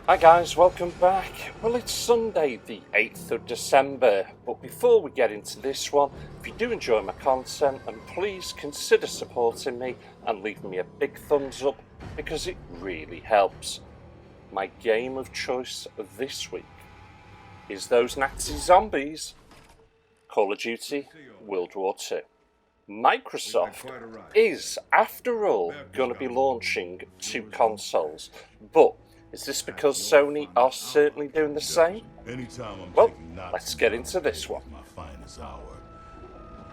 Hi guys, welcome back. Well, it's Sunday the 8th of December, but before we get into this one, if you do enjoy my content, then please consider supporting me and leaving me a big thumbs up because it really helps. My game of choice this week is those Nazi zombies, Call of Duty World War II. Microsoft is, after all, going to be launching two consoles, but is this because Sony are certainly doing the same? Well, let's get into this one.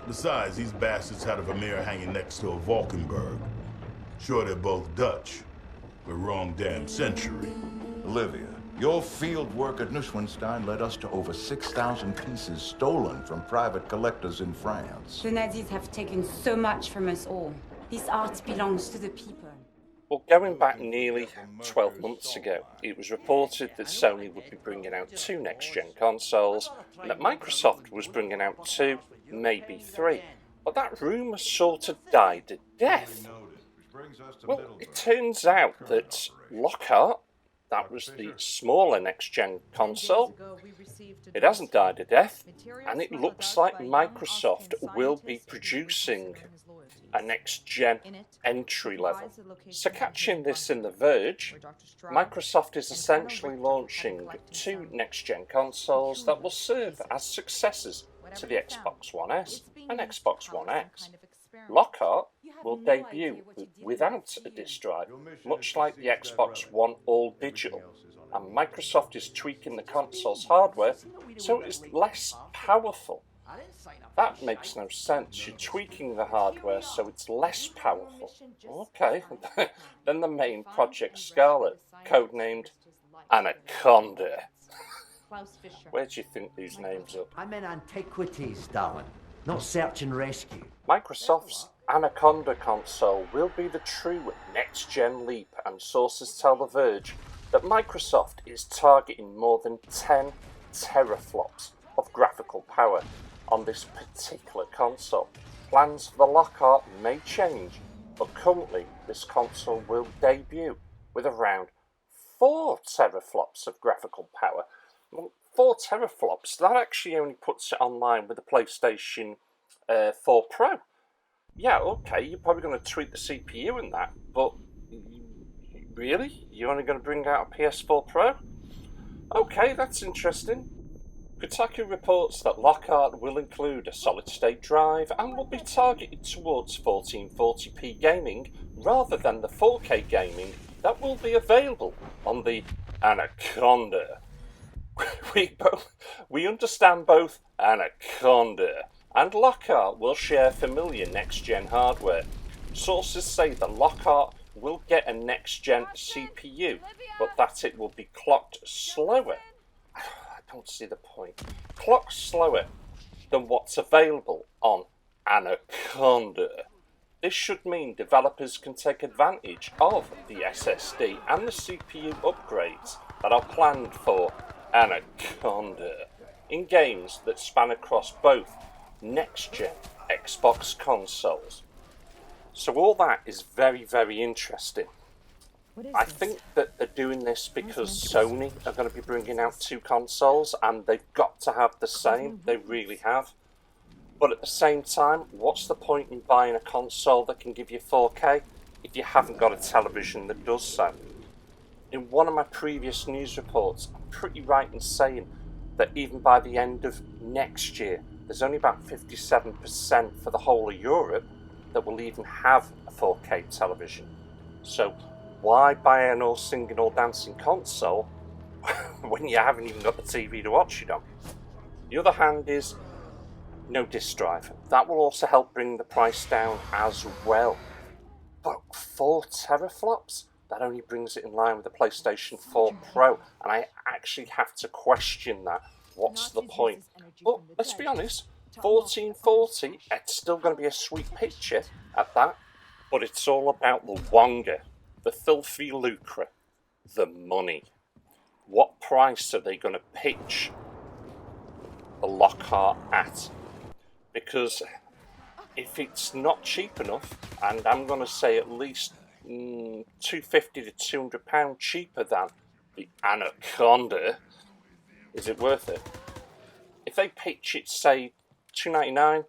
Besides, these bastards had a Vermeer hanging next to a Valkenburg. Sure, they're both Dutch, but wrong damn century. Olivia, your field work at Neuschwanstein led us to over 6,000 pieces stolen from private collectors in France. The Nazis have taken so much from us all. This art belongs to the people. Well, going back nearly 12 months ago, it was reported that Sony would be bringing out two next-gen consoles, and that Microsoft was bringing out two, maybe three. But that rumour sort of died a death. Well, it turns out that Lockhart, that was the smaller next-gen console, it hasn't died a death, and it looks like Microsoft will be producing a next-gen entry level. So catching this in The Verge, Microsoft is essentially launching two next-gen consoles that will serve as successors to the Xbox One S and Xbox One X. Lockhart will debut without a disk drive, much like the Xbox One All Digital, and Microsoft is tweaking the console's hardware so it is less powerful. That makes no sense. You're tweaking the hardware so it's less powerful. Okay, then the main Project Scarlet, codenamed Anaconda. Where do you think these names up? I'm in antiquities, darling, not search and rescue. Microsoft's Anaconda console will be the true next-gen leap, and sources tell The Verge that Microsoft is targeting more than 10 teraflops of graphical power on this particular console. Plans for the Lockhart may change, but currently this console will debut with around 4 teraflops of graphical power. Well, 4 teraflops, that actually only puts it online with the PlayStation 4 Pro. Yeah, okay, you're probably going to tweak the CPU and that, but really? You're only going to bring out a PS4 Pro? Okay, that's interesting. Kotaku reports that Lockhart will include a solid-state drive and will be targeted towards 1440p gaming rather than the 4K gaming that will be available on the Anaconda. We understand both Anaconda and Lockhart will share familiar next-gen hardware. Sources say that Lockhart will get a next-gen CPU, but that it will be clocked slower. I don't see the point. Clocked slower than what's available on Anaconda. This should mean developers can take advantage of the SSD and the CPU upgrades that are planned for Anaconda in games that span across both next-gen Xbox consoles. So all that is very, very interesting. I think that they're doing this because Sony are going to be bringing out two consoles and they've got to have the same. They really have. But at the same time, what's the point in buying a console that can give you 4K if you haven't got a television that does so? In one of my previous news reports, I'm pretty right in saying that even by the end of next year, there's only about 57% for the whole of Europe that will even have a 4K television. So why buy an all singing, all dancing console when you haven't even got the TV to watch it on? The other hand is no disk drive. That will also help bring the price down as well. But 4 teraflops? That only brings it in line with the PlayStation 4 Pro, and I actually have to question that. What's the point? But let's be honest, 1440, it's still going to be a sweet picture at that, but it's all about the wonga, the filthy lucre, the money. What price are they going to pitch the Lockhart at? Because if it's not cheap enough, and I'm going to say at least £250 to £200 cheaper than the Anaconda, is it worth it? If they pitch it, say, $2.99,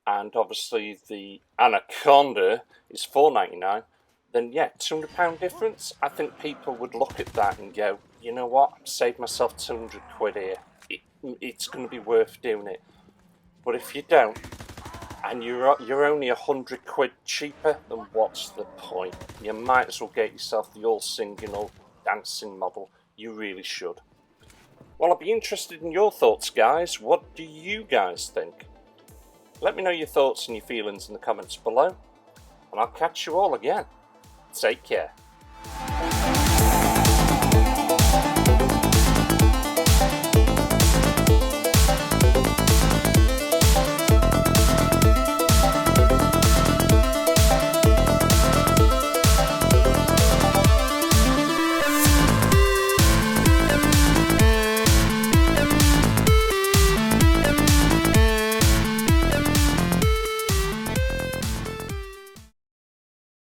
and obviously the Anaconda is $4.99, then yeah, £200 difference. I think people would look at that and go, you know what, I've saved myself 200 quid here. It's going to be worth doing it. But if you don't, and you're only 100 quid cheaper, then what's the point? You might as well get yourself the all singing, all dancing model. You really should. Well, I'd be interested in your thoughts, guys. What do you guys think? Let me know your thoughts and your feelings in the comments below, and I'll catch you all again. Take care.